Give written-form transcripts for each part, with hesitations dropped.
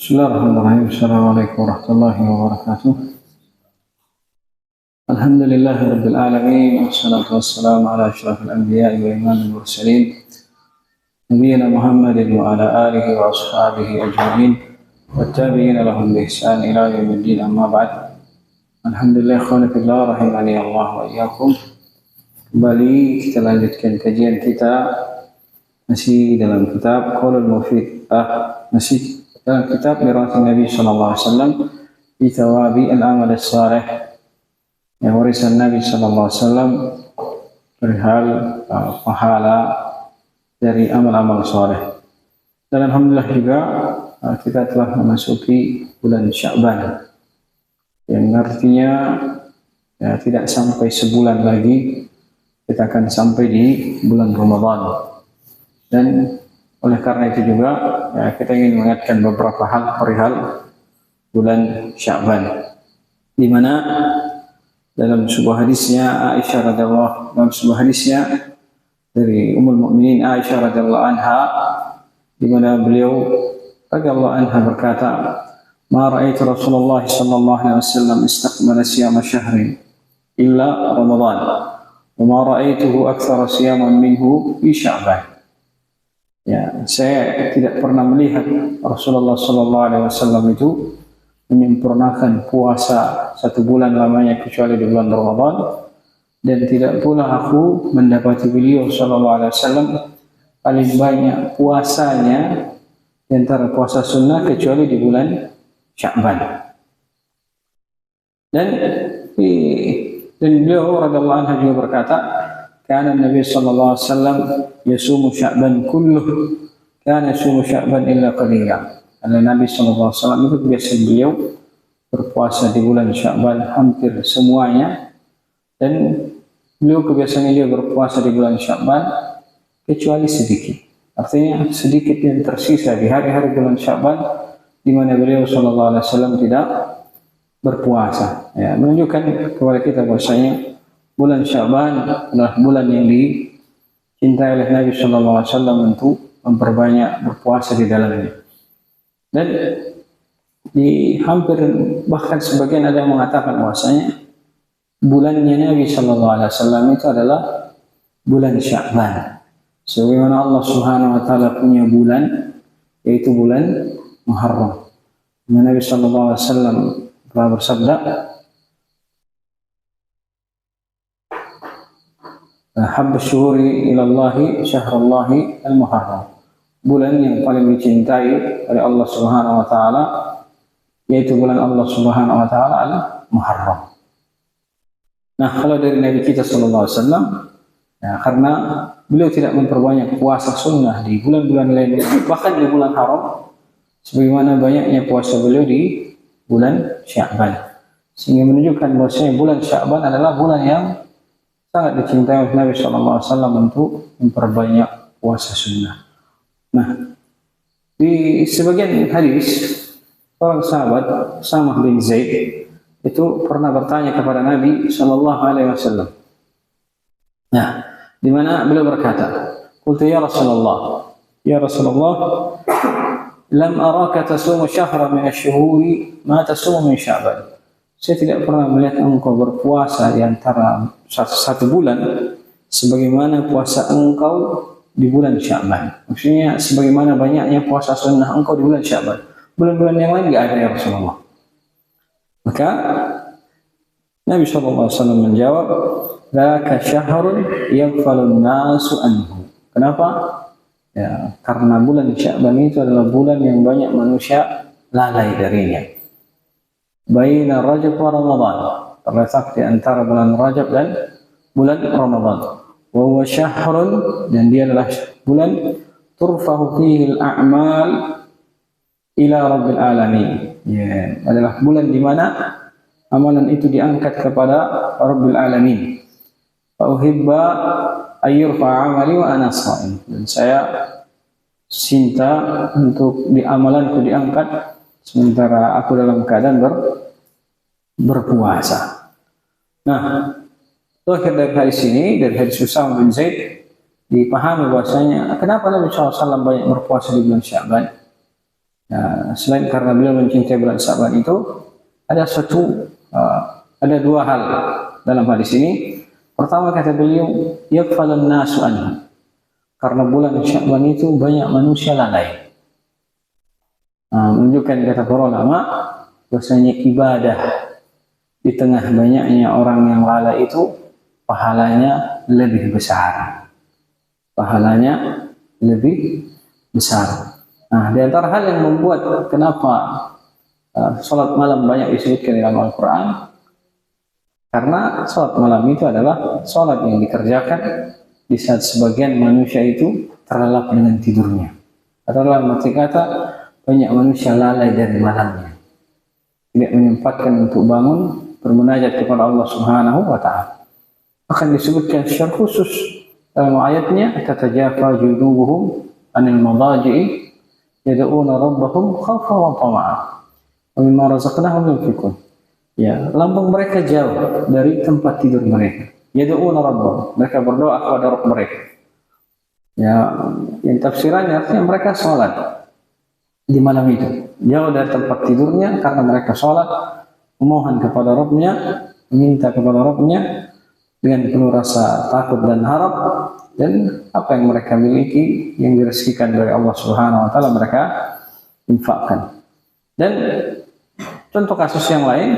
Bismillahirrahmanirrahim. Assalamualaikum warahmatullahi wabarakatuh. Alhamdulillahi rabbil alamin. Wassalatu wassalamu ala asyrafil anbiya'i wa imamil mursalin. Nabiyyina Muhammadin wa ala alihi wa ashabihi ajma'in. Wattabi'ina lahum bi ihsan ila yaumiddin, amma ba'd. Alhamdulillah, ikhwani fillah, rahimani Allah wa iyyakum. Kembali kita lanjutkan kajian kita masih dalam kitab Qaulul Mufid, masih dalam kitab Mirathun Nabi sallallahu alaihi wasallam fi thawabi al-amal as-salih, yang warisan Nabi sallallahu alaihi wasallam perihal pahala dari amal-amal saleh. Dan alhamdulillah juga kita telah memasuki bulan Sya'ban, yang artinya tidak sampai sebulan lagi kita akan sampai di bulan Ramadan. Dan oleh karena itu juga kita ingin mengingatkan beberapa hal perihal bulan Sya'ban, di mana dalam sebuah hadisnya Aisyah radhiyallahu, dalam sebuah hadisnya dari Ummul Mukminin Aisyah radhiyallahu anha, di mana beliau radhiyallahu anha berkata, "Ma ra'aitu Rasulullah sallallahu alaihi wasallam istakmala siyama syahrin illa Ramadan, wa ma ra'aituhu aktsara siyaman minhu fi Sya'ban." Ya, saya tidak pernah melihat Rasulullah sallallahu alaihi wasallam itu menyempurnakan puasa satu bulan lamanya kecuali di bulan Ramadan, dan tidak pula aku mendapati beliau sallallahu alaihi wasallam paling banyak puasanya di antara puasa sunnah kecuali di bulan Sya'ban. Dan beliau radhiyallahu anhu juga berkata, "Kana Nabi sallallahu alaihi wasallam yasumu Sya'ban kulluh, kana yasumu Sya'ban illa qalila." Karena Nabi sallallahu alaihi wasallam itu biasa beliau berpuasa di bulan Sya'ban hampir semuanya, dan beliau kebiasaannya dia berpuasa di bulan Sya'ban kecuali sedikit. Artinya sedikit yang tersisa di hari-hari bulan Sya'ban di mana beliau sallallahu alaihi wasallam tidak berpuasa. Ya, menunjukkan kepada kita bahwasanya bulan Sya'ban adalah bulan yang dicintai oleh Nabi sallallahu alaihi wasallam untuk memperbanyak berpuasa di dalamnya. Dan di hampir bahkan sebagian ada yang mengatakan bahwasanya bulannya Nabi sallallahu alaihi wasallam itu adalah bulan Sya'ban. Sebagaimana Allah Subhanahu wa taala punya bulan, yaitu bulan Muharram. Nabi sallallahu alaihi wasallam telah bersabda, "Habbu syuhuri ilallahi syahrullahi al-Muharram." Bulan yang paling dicintai oleh Allah Subhanahu wa taala yaitu bulan Allah Subhanahu wa taala al-Muharram. Nah, kalau dari Nabi kita sallallahu alaihi wasallam, karena beliau tidak memperbanyak puasa sunnah di bulan-bulan lain, bahkan di bulan haram, sebagaimana banyaknya puasa beliau di bulan Sya'ban, sehingga menunjukkan bahwasanya bulan Sya'ban adalah bulan yang sangat dicintai oleh Nabi sallallahu alaihi wasallam untuk memperbanyak puasa sunnah. Nah, di sebagian hadis, seorang sahabat Usamah bin Zaid itu pernah bertanya kepada Nabi sallallahu alaihi wasallam. Nah, di mana beliau berkata, "Qultu ya Rasulullah, lam araka tasumu syahra min asy-syuhuri ma tasumu min Sya'ban." Saya tidak pernah melihat engkau berpuasa di antara satu bulan sebagaimana puasa engkau di bulan Sya'ban. Maksudnya sebagaimana banyaknya puasa sunnah engkau di bulan Sya'ban. Bulan-bulan yang lain tidak ada ya Rasulullah. Maka Nabi SAW menjawab, "Dzaka syahrun yaghfalun nasu anhu." Kenapa? Ya, karena bulan Sya'ban itu adalah bulan yang banyak manusia lalai darinya. Baina Rajab wa Ramadan, terletak di antara bulan Rajab dan bulan Ramadan. Wa huwa syahrun, dan dia adalah bulan turfahu fihi al-a'mal ila rabbil alamin. Ya, adalah bulan di mana amalan itu diangkat kepada Rabbil alamin. Fa uhibba ayyurfa 'amali wa ana sha'im. Dan saya cinta untuk amalanku diangkat sementara aku dalam keadaan berpuasa. Nah, akhir dari hadis ini, dari hadis Usamah bin Zaid, dipahami bahwasanya kenapa Nabi SAW banyak berpuasa di bulan Sya'ban. Nah, selain karena beliau mencintai bulan Sya'ban itu, ada ada dua hal dalam hadis ini. Pertama kata beliau, yakfalun nasu anhu. Karena bulan Sya'ban itu banyak manusia lalai. Menunjukkan kata para ulama, bahwasanya ibadah di tengah banyaknya orang yang lalai itu pahalanya lebih besar. Pahalanya lebih besar. Nah, di antara hal yang membuat kenapa sholat malam banyak disebutkan dalam Al-Quran, karena sholat malam itu adalah sholat yang dikerjakan di saat sebagian manusia itu terlelap dengan tidurnya. Atau dalam arti kata, banyak manusia lalai dari malamnya, tidak menyempatkan untuk bangun bermunajat kepada Allah Subhanahu wa Ta'ala. Akan disebutkan secara khusus dalam ayatnya, tatajafa junubuhum anil madaji'i yad'una rabbahum khawfan wa tama'an wa mimma razaqnahum yunfiqun. Ya, lambung mereka jauh dari tempat tidur mereka. Yad'una rabbahum, mereka berdoa kepada Rabb mereka. Ya, yang tafsirannya artinya mereka sholat di malam itu, jauh dari tempat tidurnya karena mereka sholat, memohon kepada Rabbnya, meminta kepada Rabbnya dengan penuh rasa takut dan harap, dan apa yang mereka miliki yang direzekikan dari Allah Subhanahu wa Ta'ala mereka infakkan. Dan contoh kasus yang lain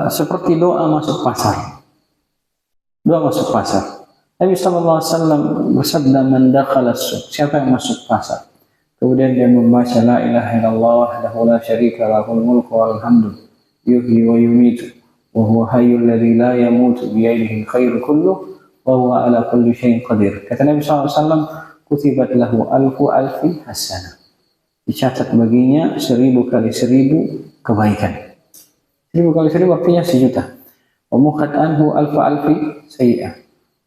seperti doa masuk pasar. Doa masuk pasar. Nabi sallallahu alaihi wasallam bersabda, "Man dakhala as-suq", siapa yang masuk pasar, kemudian dia membaca la ilaha illallah wahdahu la syarika lahul mulku wal hamdu yuhyi wa yumiitu wa huwa hayyul ladzi la yamutu bi yadihi khairu kullu wa huwa ala kulli syai'in qadir. Kata Nabi sallallahu alaihi wasallam, kutibat lahu alfi hasanah. Dicatat baginya 1000 kali 1000 kebaikan. 1000 kali 1000 artinya 1.000.000. Wa muqat anhu alfi sayyi'ah.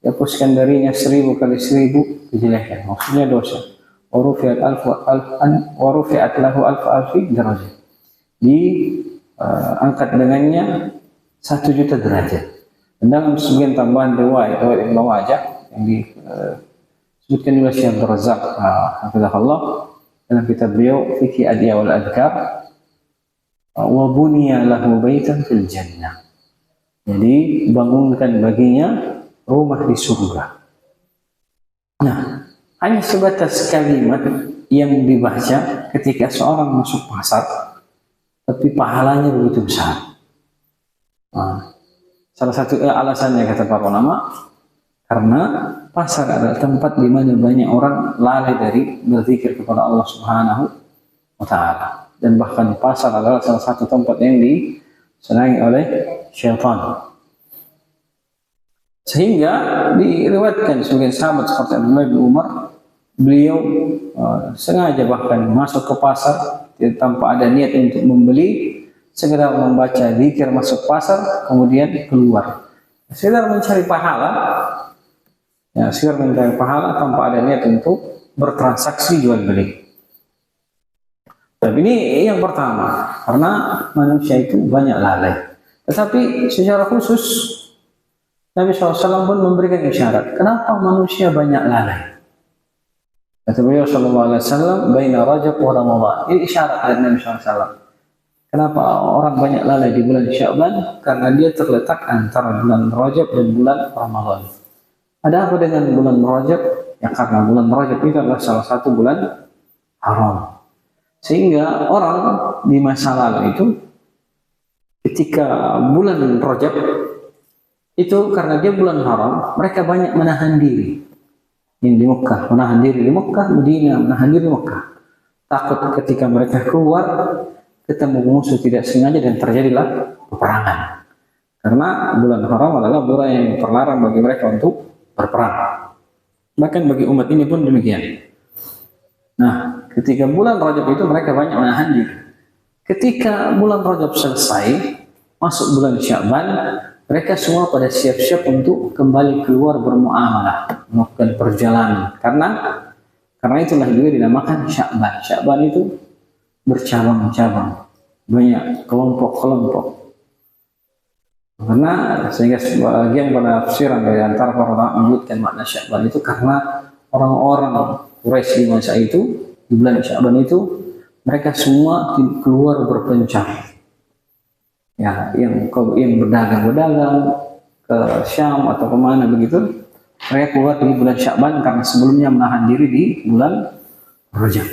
Dihapuskan darinya 1000 kali 1000 kejelekan, maksudnya dosa. Wa rufi'at lahu alfi darajah. Diangkat dengannya 1.000.000 derajat. Dan dalam sebagian tambahan riwayat Ibnu Majah yang disebutkan oleh Syekh Abdul Razak hafizahullah dalam kitab beliau Fiqh Adhiya wal Adhkar, wa buniya lahu baitan fil jannah. Jadi bangunkan baginya rumah di surga. Nah, hanya sebatas kalimat yang dibaca ketika seorang masuk pasar, tapi pahalanya begitu besar. Salah satu alasannya kata para ulama, karena pasar adalah tempat di mana banyak orang lalai dari berzikir kepada Allah Subhanahu wa Ta'ala. Dan bahkan pasar adalah salah satu tempat yang disenangi oleh syaitan. Sehingga diriwayatkan sebagian sahabat seperti Abdullah bin Umar, beliau sengaja bahkan masuk ke pasar tanpa ada niat untuk membeli, segera membaca zikir masuk pasar, kemudian keluar. Sekedar mencari pahala, tanpa ada niat untuk bertransaksi jual beli. Tapi ini yang pertama, karena manusia itu banyak lalai. Tetapi secara khusus Nabi SAW pun memberikan isyarat. Kenapa manusia banyak lalai? Kata beliau SAW, baina Rajab wa Ramadan. Ini isyarat dari Nabi SAW. Kenapa orang banyak lalai di bulan Sya'ban? Karena dia terletak antara bulan Rajab dan bulan Ramadan. Ada apa dengan bulan Rajab? Ya karena bulan Rajab itu adalah salah satu bulan haram. Sehingga orang di masa lalu itu, ketika bulan Rajab itu karena dia bulan haram, mereka banyak menahan diri. Ini di Mekah, menahan diri di Mekah, Madinah, menahan diri di Mekah. Takut ketika mereka keluar, ketemu musuh tidak sengaja dan terjadilah peperangan. Karena bulan haram adalah bulan yang terlarang bagi mereka untuk berperang. Bahkan bagi umat ini pun demikian. Nah, ketika bulan Rajab itu mereka banyak menahan diri. Ketika bulan Rajab selesai, masuk bulan Sya'ban, mereka semua pada siap-siap untuk kembali keluar bermuamalah, melakukan perjalanan. Karena itulah juga dinamakan Sya'ban. Sya'ban itu bercabang-cabang, banyak kelompok-kelompok. Karena sehingga sebagian penafsiran dari antara para ulama menyebutkan makna Sya'ban itu karena orang-orang Quraisy di masa itu, di bulan Sya'ban itu, mereka semua keluar berpencar. Ya, yang berdagang ke Syam atau kemana begitu, mereka keluar di bulan Sya'ban karena sebelumnya menahan diri di bulan Rajab.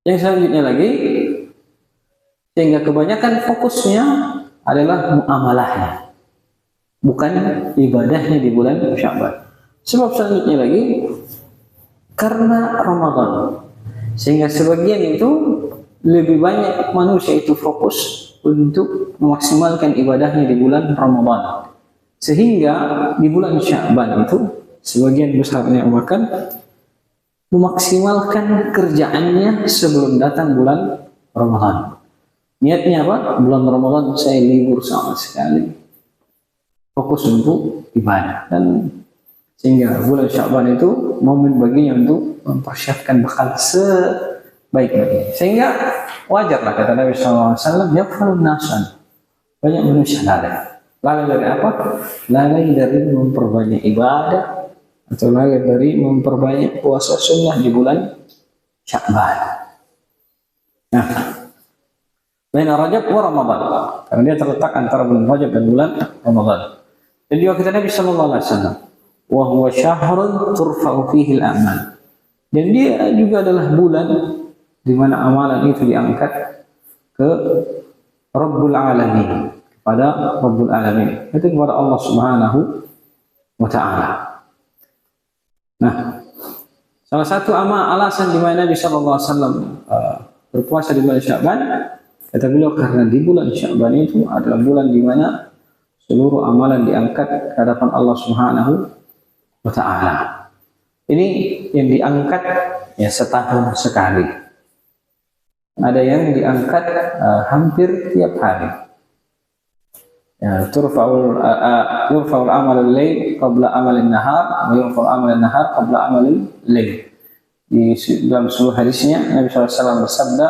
Yang selanjutnya lagi, sehingga kebanyakan fokusnya adalah muamalahnya, bukan ibadahnya di bulan Sya'ban. Sebab selanjutnya lagi, karena Ramadan, sehingga sebagian itu lebih banyak manusia itu fokus untuk memaksimalkan ibadahnya di bulan Ramadan, sehingga di bulan Sya'ban itu sebagian besarnya bahkan memaksimalkan kerjaannya sebelum datang bulan Ramadan. Niatnya apa? Bulan Ramadan saya libur sama sekali, fokus untuk ibadah, dan sehingga bulan Sya'ban itu momen baginya untuk mempersiapkan bekal sebaik-baiknya. Sehingga wajarlah kata Nabi SAW, yaqfalun nasan, banyak manusia lalai. Lalai dari apa? Lalai dari memperbanyak ibadah, atau lalai dari memperbanyak puasa sunnah di bulan Sya'ban. Nah, baina Rajab wa Ramadan, karena dia terletak antara bulan Rajab dan bulan Ramadan. Dan juga kata Nabi SAW, wa huwa syahrun turfa'u fihi al-a'mal, dan dia juga adalah bulan di mana amalan itu diangkat ke Rabbul Alamin, kepada Rabbul Alamin, itu kepada Allah Subhanahu wa Ta'ala. Nah, salah satu alasan di mana Nabi SAW berpuasa di bulan Sya'ban, kata beliau, karena di bulan Sya'ban itu adalah bulan di mana seluruh amalan diangkat ke hadapan Allah Subhanahu wa Ta'ala. Ini yang diangkat ya setahun sekali. Ada yang diangkat hampir tiap hari. Ya, yurfa'ul amalul lail qabla amalin nahar, wa yurfa'ul amalin nahar qabla amalin lail. Di dalam seluruh hadisnya Nabi SAW bersabda,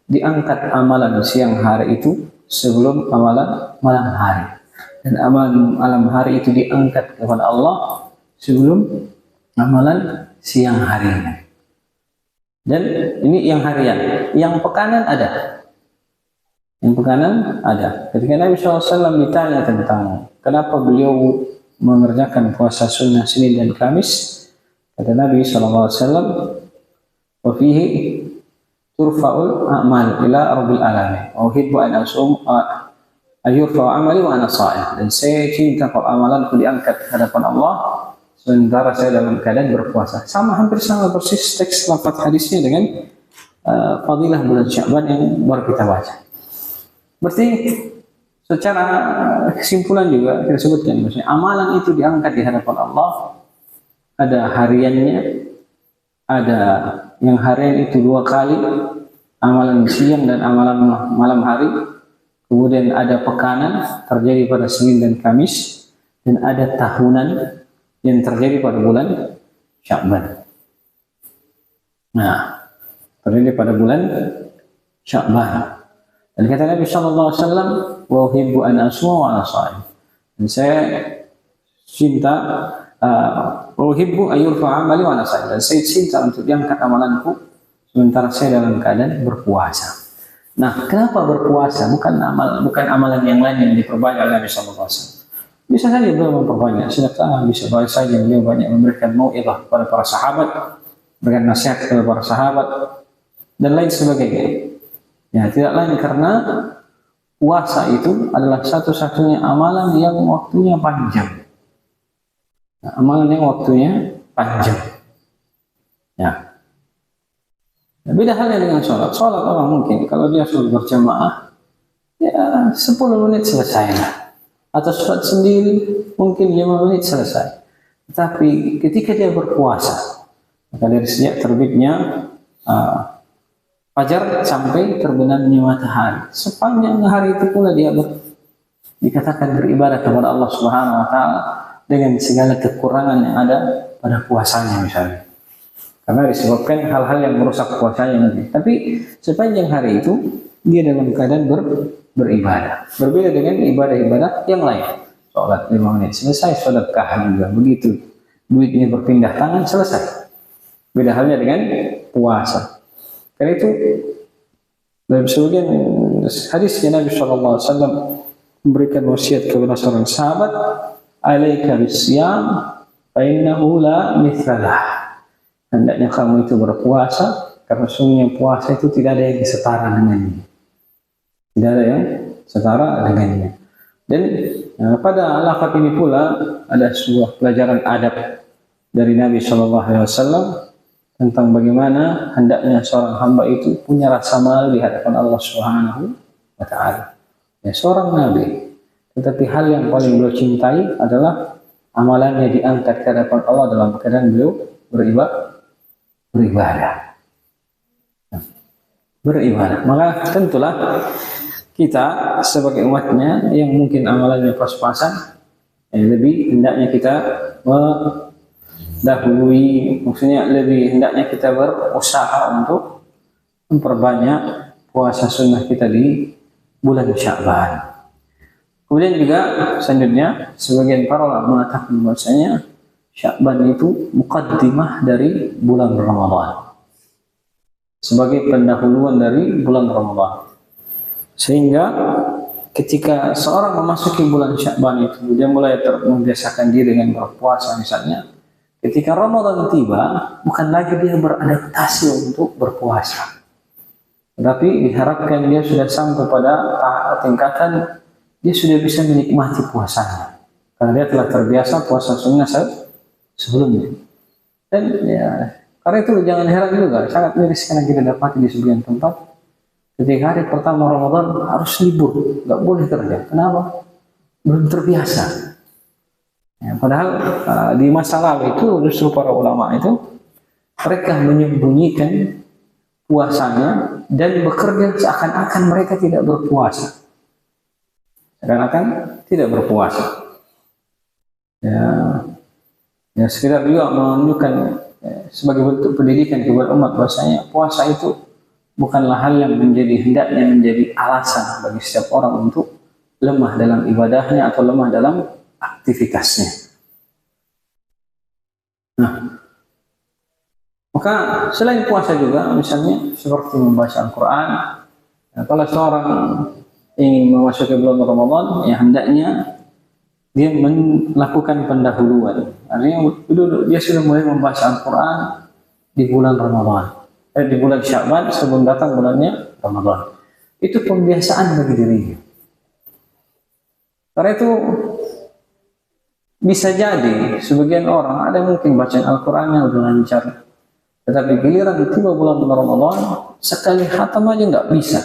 diangkat amalan siang hari itu sebelum amalan malam hari, dan amalan malam hari itu diangkat kepada Allah sebelum amalan siang harinya. Dan ini yang harian, yang pekanan ada. Yang pekanan ada. Ketika Nabi SAW ditanya tentang kenapa beliau mengerjakan puasa sunnah Senin dan Kamis, kata Nabi SAW, wa fihi turfa'ul a'mal ila rabbil alamin, wa uhibbu an asum ayurfa'u amali wa ana sha'im, dan saya cinta kalau amalanku diangkat ke hadapan Allah sementara saya dalam keadaan berpuasa. Hampir sama persis teks lafaz hadisnya dengan fadilah bulan Sya'ban yang baru kita baca. Berarti secara kesimpulan juga kita sebutkan, maksudnya amalan itu diangkat di hadapan Allah. Ada hariannya, ada yang harian itu 2 kali, amalan siang dan amalan malam hari. Kemudian ada pekanan terjadi pada Senin dan Kamis, dan ada tahunan yang terjadi pada bulan Sya'ban. Nah, terjadi pada bulan Sya'ban. Dan kata Nabi SAW, wa uhibbu an asuma wa ana sha'im, dan saya cinta wa uhibbu an yurfa amali wa ana sha'im, dan saya cinta untuk diangkat amalanku sementara saya dalam keadaan berpuasa. Nah, kenapa berpuasa? Bukan amalan yang lain yang diperbanyak oleh Nabi SAW. Bisa saja beliau memperbanyak sedekah, bisa saja beliau banyak memberikan mau'izah kepada para sahabat, memberikan nasihat kepada para sahabat, dan lain sebagainya. Ya, tidak lain karena puasa itu adalah satu-satunya amalan yang waktunya panjang. Nah, amalan yang waktunya panjang. Ya. Nah, beda halnya dengan sholat. Sholat orang mungkin kalau dia sholat berjamaah, ya 10 menit selesai lah. Atau sholat sendiri mungkin 5 menit selesai. Tapi ketika dia berpuasa, maka dari sejak terbitnya fajar sampai terbenamnya matahari, sepanjang hari itu pula dia dikatakan beribadah kepada Allah Subhanahu wa Ta'ala dengan segala kekurangan yang ada pada puasanya misalnya, karena disebabkan hal-hal yang merusak puasanya nanti. Tapi sepanjang hari itu dia dalam keadaan beribadah. Berbeda dengan ibadah-ibadah yang lain. Sholat 5 menit selesai, sedekah juga begitu. Duitnya berpindah tangan selesai. Beda halnya dengan puasa. Karena itu dalam sebagian hadisnya Nabi SAW memberikan wasiat kepada seorang sahabat, alaika bisyam fa innahu la mithlalah. Hendaknya kamu itu berpuasa karena sungguhnya puasa itu tidak ada yang setara dengannya. Tidak ada yang setara dengannya. Dan pada lafaz ini pula ada sebuah pelajaran adab dari Nabi SAW tentang bagaimana hendaknya seorang hamba itu punya rasa malu di hadapan Allah Subhanahu wa Ta'ala. Ya, seorang Nabi, tetapi hal yang paling beliau cintai adalah amalannya diangkat ke hadapan Allah dalam keadaan beliau beribadah. Maka tentulah kita sebagai umatnya yang mungkin amalannya pas-pasan, lebih hendaknya kita mendahului, maksudnya lebih hendaknya kita berusaha untuk memperbanyak puasa sunnah kita di bulan Sya'ban. Kemudian juga selanjutnya sebagian para ulama mengatakan bahwasanya Sya'ban itu muqaddimah dari bulan Ramadan, sebagai pendahuluan dari bulan Ramadan. Sehingga ketika seorang memasuki bulan Sya'ban itu, dia mulai membiasakan diri dengan berpuasa misalnya. Ketika Ramadan tiba, bukan lagi dia beradaptasi untuk berpuasa, tetapi diharapkan dia sudah sampai pada tingkatan dia sudah bisa menikmati puasanya, karena dia telah terbiasa puasa sunnah sebelumnya. Dan ya, karena itu jangan heran juga, sangat miris karena kita dapati di sebagian tempat ketika hari pertama Ramadan harus libur, nggak boleh kerja. Kenapa? Belum terbiasa. Ya, padahal di masa lalu itu justru para ulama itu mereka menyembunyikan puasanya dan bekerja seakan-akan mereka tidak berpuasa. Seakan-akan tidak berpuasa. Ya sekedar juga menunjukkan sebagai bentuk pendidikan kepada umat bahwasanya puasa itu bukanlah hal yang hendaknya menjadi alasan bagi setiap orang untuk lemah dalam ibadahnya atau lemah dalam aktivitasnya. Nah, maka selain puasa juga misalnya seperti membaca Al-Quran. Nah, kalau seorang ingin memasuki bulan Ramadan, ya hendaknya dia melakukan pendahuluan. Artinya dia sudah mulai membaca Al-Quran di bulan Ramadan, di bulan Sya'ban sebelum datang bulannya Ramadan. Itu pembiasaan bagi dirinya. Karena itu bisa jadi sebagian orang ada mungkin bacaan Al-Qurannya udah lancar, tetapi giliran tiba bulan Ramadan sekali khatam aja nggak bisa.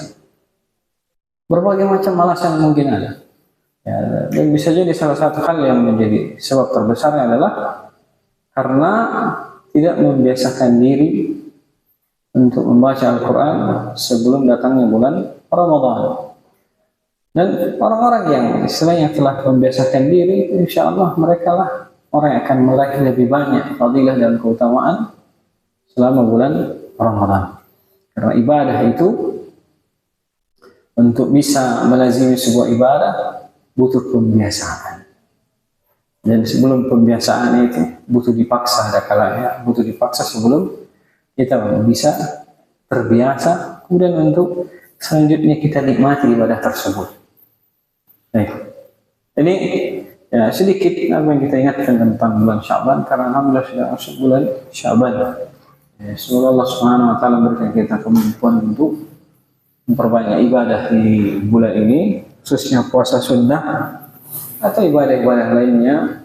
Berbagai macam alasan mungkin ada. Ya, dan bisa jadi salah satu hal yang menjadi sebab terbesarnya adalah karena tidak membiasakan diri untuk membaca Al-Quran sebelum datangnya bulan Ramadan. Dan orang-orang yang istilahnya telah membiasakan diri, insya Allah mereka lah orang yang akan meraih lebih banyak fadilah dan keutamaan selama bulan Ramadan. Karena ibadah itu, untuk bisa melazimi sebuah ibadah butuh pembiasaan. Dan sebelum pembiasaan itu butuh dipaksa, ada kalanya butuh dipaksa sebelum kita bisa terbiasa, kemudian untuk selanjutnya kita nikmati ibadah tersebut. Baik, ini ya sedikit apa yang kita ingatkan tentang bulan Sya'ban, karena alhamdulillah sudah masuk bulan Sya'ban. Ya, semoga Allah Subhanahu wa Ta'ala berikan kita kemampuan untuk memperbanyak ibadah di bulan ini, khususnya puasa sunnah atau ibadah-ibadah lainnya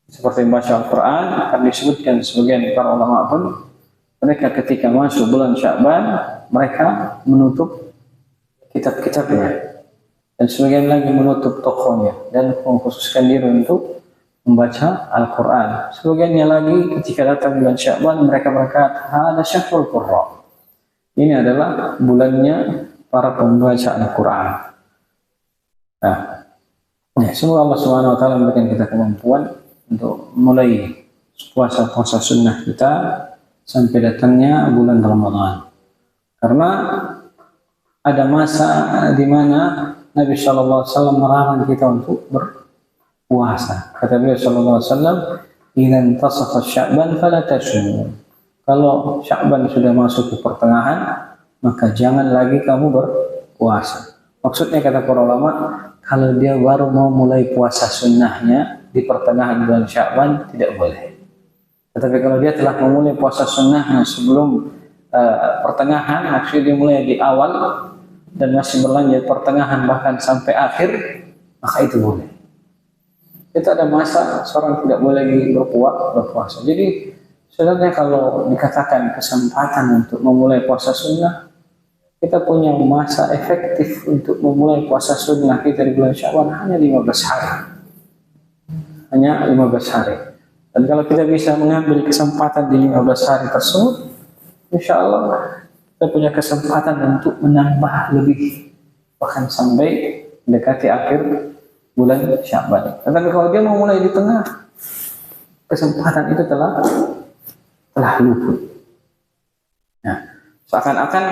seperti membaca Al-Quran. Akan disebutkan sebagian para ulama pun mereka ketika masuk bulan Sya'ban mereka menutup kitab-kitabnya, dan sebagian lagi menutup tokonya dan mengkhususkan diri untuk membaca Al-Quran. Sebagiannya lagi ketika datang bulan Sya'ban mereka berkata, "Hada syahrul qurra." Ini adalah bulannya para pembaca Al-Quran. Nah, ya, semoga Allah Subhanahu wa Ta'ala memberikan kita kemampuan untuk mulai puasa-puasa sunnah kita sampai datangnya bulan Ramadan. Karena ada masa di mana Nabi Shallallahu Alaihi Wasallam melarang kita untuk berpuasa. Kata beliau Shallallahu Alaihi Wasallam, "Idza intasafa Sya'ban fala tasum." Kalau Sya'ban sudah masuk ke pertengahan, maka jangan lagi kamu berpuasa. Maksudnya kata para ulama, kalau dia baru mau mulai puasa sunnahnya di pertengahan bulan Sya'ban tidak boleh. Tetapi kalau dia telah memulai puasa sunnahnya sebelum pertengahan, maksudnya dia mulai di awal dan masih berlanjut pertengahan bahkan sampai akhir, maka itu boleh. Itu ada masa seorang tidak boleh lagi berpuasa. Jadi sebenarnya kalau dikatakan kesempatan untuk memulai puasa sunnah, kita punya masa efektif untuk memulai puasa sunnah kita di bulan Sya'ban hanya 15 hari. Hanya 15 hari. Dan kalau kita bisa mengambil kesempatan di 15 hari tersebut, insya Allah kita punya kesempatan untuk menambah lebih, bahkan sampai mendekati akhir bulan Sya'ban. Tetapi kalau dia mau mulai di tengah, kesempatan itu telah luput. Nah, seakan-akan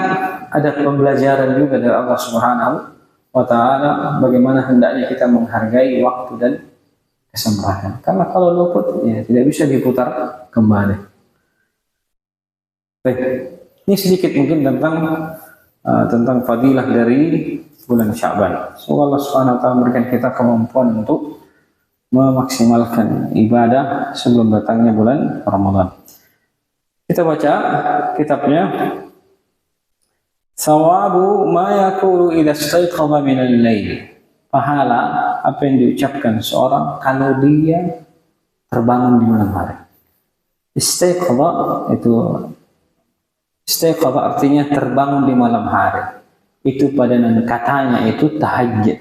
ada pembelajaran juga dari Allah Subhanahu wa Ta'ala bagaimana hendaknya kita menghargai waktu dan kesempatan. Karena kalau luput, ya tidak bisa diputar kembali. Baik, ini sedikit mungkin tentang fadilah dari bulan Sya'ban. Semoga Allah Subhanahu wa Ta'ala memberikan kita kemampuan untuk memaksimalkan ibadah sebelum datangnya bulan Ramadan. Kita baca kitabnya. Sawabu ma yaqulu idza istayqadha min al-lail. Pahala apa yang diucapkan seorang kalau dia terbangun di malam hari. Istayqadha artinya terbangun di malam hari. Itu padanan katanya itu tahajud.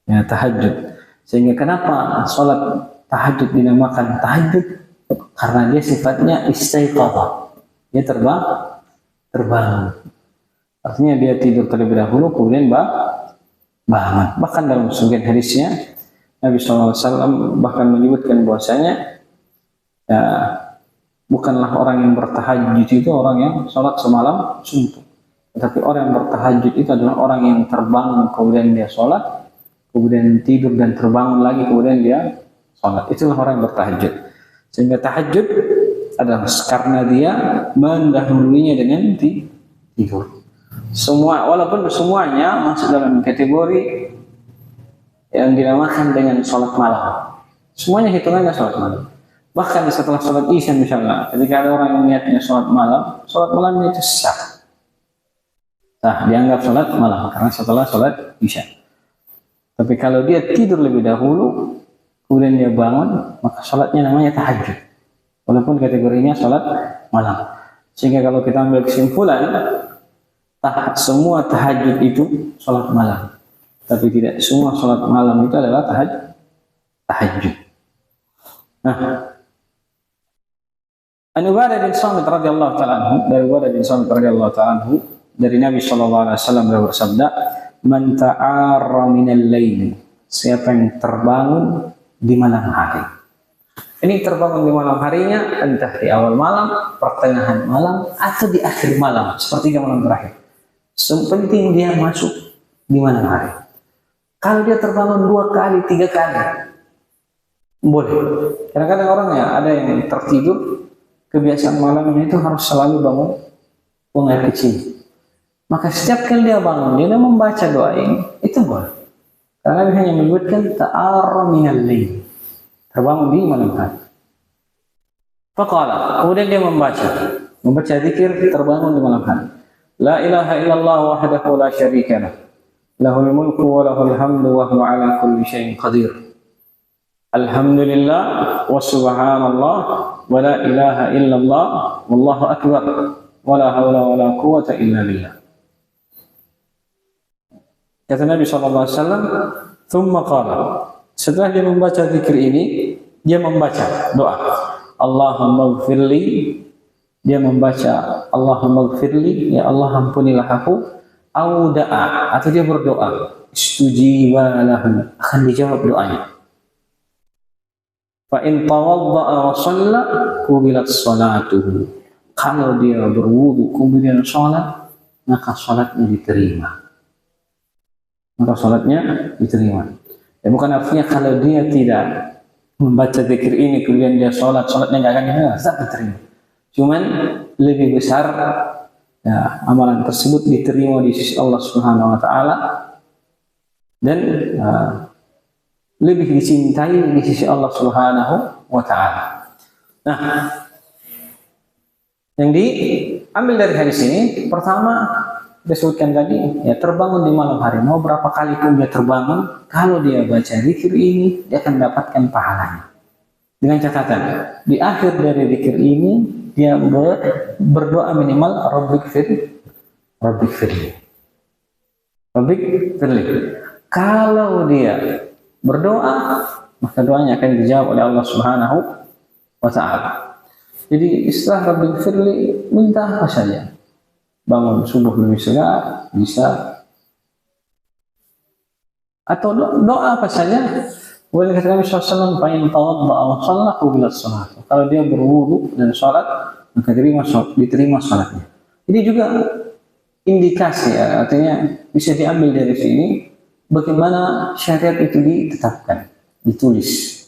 Ya, tahajud. Sehingga kenapa salat tahajud dinamakan tahajud? Karena dia sifatnya istaiqadha. Dia terbangun. Artinya dia tidur terlebih dahulu kemudian bangun. Bahkan dalam sebagian hadisnya Nabi SAW bahkan menyebutkan bahwasanya ya, bukanlah orang yang bertahajud itu orang yang sholat semalam suntuk. Tetapi orang yang bertahajud itu adalah orang yang terbangun kemudian dia sholat, kemudian tidur dan terbangun lagi kemudian dia sholat. Itulah orang yang bertahajud. Sehingga tahajud adalah karena dia mendahulunya dengan tidur. Walaupun semuanya masuk dalam kategori yang dinamakan dengan sholat malam. Semuanya hitungannya sholat malam. Bahkan setelah sholat isya misalnya, ketika ada orang yang niatnya sholat malam itu sah. Dianggap sholat malam karena setelah sholat isya. Tapi kalau dia tidur lebih dahulu, kemudian dia bangun, maka sholatnya namanya tahajud. Walaupun kategorinya sholat malam. Sehingga kalau kita ambil kesimpulan, semua tahajud itu sholat malam. Tapi tidak semua sholat malam itu adalah tahajud. Nah, An Ubadah bin Samit radhiyallahu ta'ala anhu, dari Ubadah bin Samit radhiyallahu ta'ala anhu, dari Nabi sallallahu alaihi wasallam beliau bersabda, "Man ta'arra minal lail." Siapa yang terbangun di malam hari. Ini terbangun di malam harinya entah di awal malam, pertengahan malam atau di akhir malam, sepertiga malam terakhir. Penting dia masuk di malam hari. Kalau dia terbangun 2 kali, 3 kali, boleh. Kadang-kadang orang ya ada yang tertidur, kebiasaan malamnya itu harus selalu buang air kecil. Maka setiap kali dia bangun, dia membaca doa ini, itu boleh. Karena Nabi hanya menyebutkan ta'arra minal lail, terbangun di malam hari. Faqala, kemudian dia membaca zikir terbangun di malam hari. La ilaha illallah wahdahu la syarika lah. Lahul mulku wa lahul hamdu wa huwa ala kulli syai'in qadir. Alhamdulillah wa subhanallah wa la ilaha illallah wallahu akbar wa la hawla wa la quwwata illa billah. Kata Nabi SAW, thumma qala, setelah dia membaca zikir ini, dia membaca doa. Allahumma gfirli, dia membaca Allahumma gfirli, ya Allah ampunilah aku, au da'a, atau dia berdoa, istujiba lahu, akan dijawab doanya. Fa in tawadda'a wa shalla, qubilat salatuhu. Kalau dia berwudu kemudian sholat, maka sholatnya diterima. Ya, bukan artinya kalau dia tidak membaca zikir ini kemudian dia sholatnya nggak akan diterima. Cuman lebih besar ya, amalan tersebut diterima di sisi Allah Subhanahu Wa Taala dan lebih dicintai di sisi Allah Subhanahu Wa Taala. Nah, yang diambil dari hadis ini pertama disebutkan tadi ya, terbangun di malam hari, mau berapa kali pun dia terbangun, kalau dia baca zikir ini dia akan mendapatkan pahalanya. Dengan catatan di akhir dari zikir ini dia berdoa minimal Rabbik firli. Kalau dia berdoa maka doanya akan dijawab oleh Allah Subhanahu Wa Taala. Jadi istilah Rabbik firli, minta apa saja. Bangun subuh lebih segar bisa, atau doa apa saja. Boleh kata Nabi SAW, "Fa'in tawadda'a wa shalla qubilat shalah." Kalau dia berwudu dan sholat, maka diterima sholatnya. Ini juga indikasi ya, artinya bisa diambil dari sini bagaimana syariat itu ditetapkan, ditulis.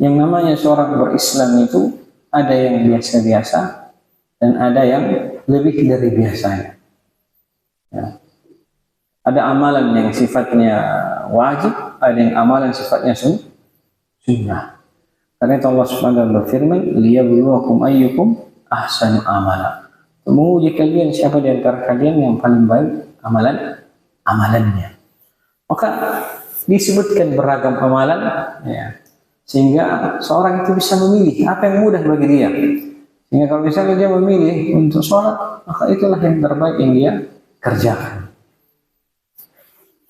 Yang namanya seorang berislam itu ada yang biasa-biasa dan ada yang lebih dari biasanya. Ya. Ada amalan yang sifatnya wajib, ada yang amalan sifatnya sunnah. Karena itu Allah Subhanahu wa taala berfirman, "Liyabluwakum ayyukum ahsanu amala." Menguji kalian siapa di antara kalian yang paling baik amalannya. Maka disebutkan beragam amalan ya, sehingga seorang itu bisa memilih apa yang mudah bagi dia. Sehingga kalau misalnya dia memilih untuk sholat, maka itulah yang terbaik yang dia kerjakan.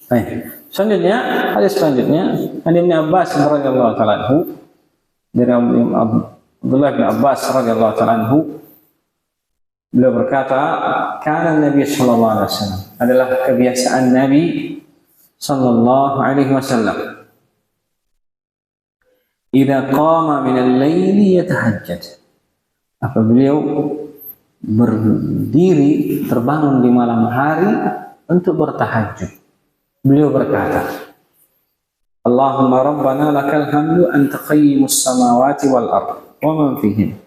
Baik. Selanjutnya, hadis selanjutnya, hadis Abbas radhiyallahu taala anhu, dari Abdullah bin Abbas radhiyallahu taala anhu, beliau berkata, "Kana Nabi sallallahu alaihi wasallam," adalah kebiasaan Nabi sallallahu alaihi wasallam, "idza qama min al-laili yatahajjad." Apa beliau berdiri terbangun di malam hari untuk bertahajud. Beliau berkata, "Allahumma rabbana lakal hamdu anta qayyimus samawati wal ard wa man fihin."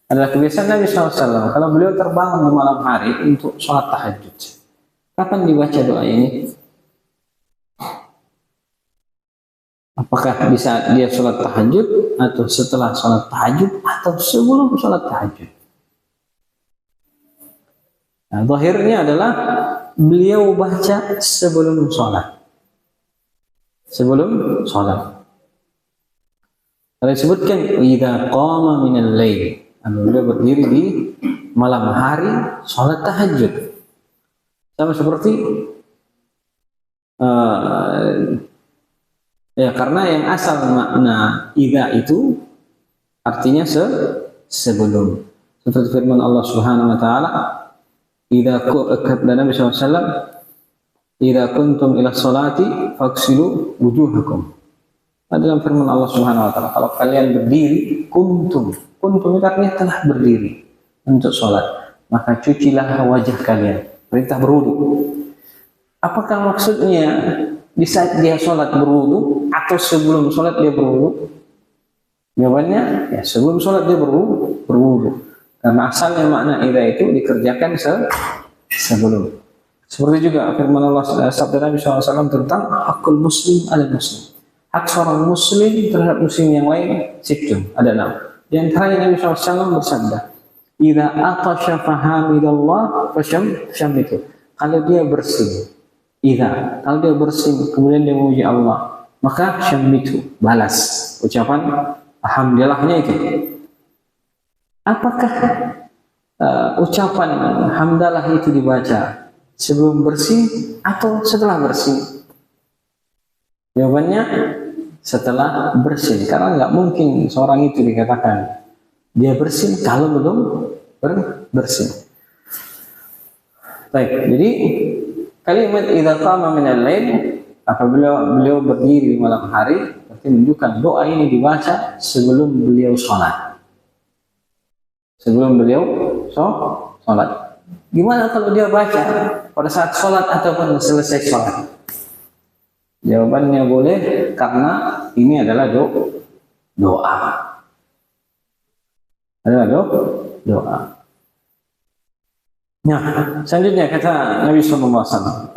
Adalah kebiasaan Nabi SAW kalau beliau terbangun di malam hari untuk sholat tahajud. Kapan dibaca doa ini? Apakah bisa dia sholat tahajud atau setelah sholat tahajud atau sebelum sholat tahajud? Nah, zahirnya adalah beliau baca sebelum sholat. Sebelum sholat. Kalau disebutkan idza qama minal lail, beliau berdiri di malam hari sholat tahajud. Sama seperti ya, karena yang asal makna idza itu artinya sebelum. Seperti firman Allah Subhanahu wa taala, idza kata Nabi SAW, idza kuntum ila sholati faghsilu wujuhakum. Dalam firman Allah Subhanahu wa taala, kalau kalian berdiri, kuntum itu artinya telah berdiri untuk sholat, maka cucilah wajah kalian. Perintah berwudu. Apakah maksudnya di saat dia sholat berwudu atau sebelum sholat dia berwudu? Jawabannya ya, sebelum sholat dia berwudu. Karena asalnya makna idza itu dikerjakan sebelum. Seperti juga firman Allah sabda Nabi SAW tentang hakul muslim ala muslim. Hak seorang muslim terhadap muslim yang lain sittun, ada 6. Di antaranya Nabi SAW bersabda, "Idza atasha fahamidallah fasyammitu." Kalau dia bersin, kalau dia bersin kemudian dia memuji Allah, maka syammitu, balas ucapan alhamdulillahnya itu. Apakah ucapan hamdalah itu dibaca sebelum bersih atau setelah bersih? Jawabannya setelah bersih, karena nggak mungkin seorang itu dikatakan dia bersih kalau belum bersih. Baik, jadi kalimat idza qama minal lail, apabila beliau berdiri di malam hari, berarti menunjukkan doa ini dibaca sebelum beliau sholat. Sebelum beliau sholat. Gimana kalau dia baca pada saat sholat ataupun selesai sholat? Jawabannya boleh, karena ini adalah doa. Adalah doa. Nah, selanjutnya kata Nabi SAW,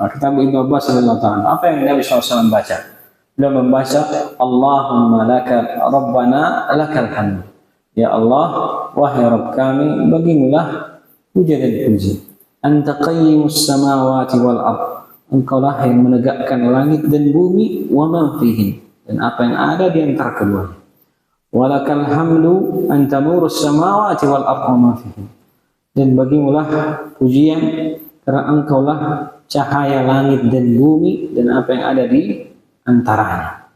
kata Ibnu Abbas radhiyallahu ta'ala, apa yang Nabi SAW baca? Beliau membaca, Allahumma laka Rabbana lakal hamd. Ya Allah, wahai Rabb kami, bagimulah puja dan puji. Anta qayyimus samawati wal ard. Engkaulah yang menegakkan langit dan bumi, wa ma fihin, dan apa yang ada di antara keduanya. Walakal hamdu anta nurus samawati wal ard wa ma fihin. Dan bagimulah pujian karena engkaulah cahaya langit dan bumi dan apa yang ada di antaranya.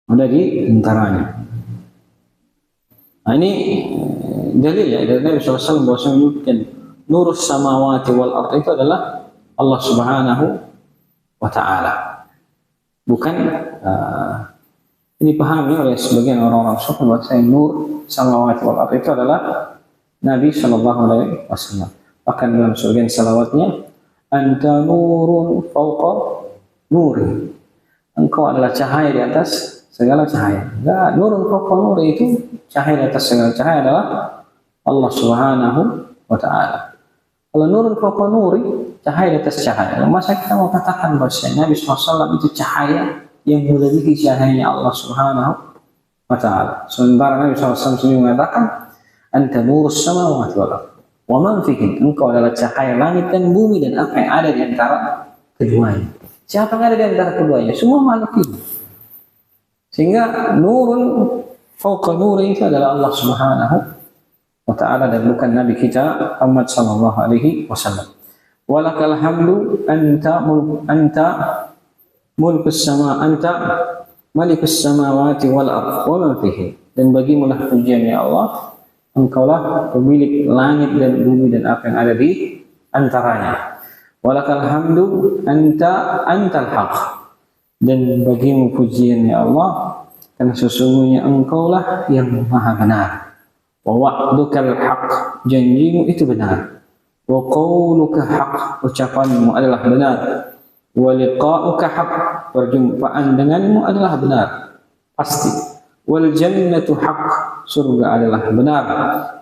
Ada di antaranya. Nah, ini dalil ya dari Nabi SAW bahwa menyebutkan nurus samawati wal ard itu adalah Allah Subhanahu wa Ta'ala. Bukan ini pahami oleh sebagian orang-orang sufi bahwa nur samawati wal ard itu adalah Nabi Shallallahu Alaihi Wasallam. Bahkan dalam sebagian salawatnya, Anta nurun fauqa nuri. Engkau adalah cahaya di atas segala cahaya. Enggak, nurun fauqa nuri itu cahaya di atas segala cahaya adalah Allah Subhanahu wa Ta'ala. Kalau nurun fauqa nuri, cahaya di atas cahaya. Masa kita mau katakan bahwa Nabi SAW itu cahaya yang melebihi cahayanya Allah Subhanahu wa Ta'ala. Sementara Nabi SAW sendiri mengatakan, Anta nurus samawati wal ardh wa man fihin. Engkau adalah cahaya langit dan bumi dan apa yang ada di antara keduanya. Siapa yang ada di antara keduanya? Semua makhluk itu. Sehingga nurun fauqa nuri itu adalah Allah Subhanahu wa Ta'ala dan bukan Nabi kita Muhammad sallallahu alaihi wasallam. Walakal hamdu anta mulkus sama anta malikus samawati wal ardh wa man fihin. Dan bagimulah pujian ya Allah, engkaulah pemilik langit dan bumi dan apa yang ada di antaranya. Walakal hamdu antal haq. Dan bagimu pujian ya Allah, karena sesungguhnya engkaulah yang maha benar. Wa wa'dukal haq, janjimu itu benar. Wa qawluka haq, ucapanmu adalah benar. Wa liqa'uka haq, perjumpaan denganmu adalah benar, pasti. Wal jannatu haq, surga adalah benar.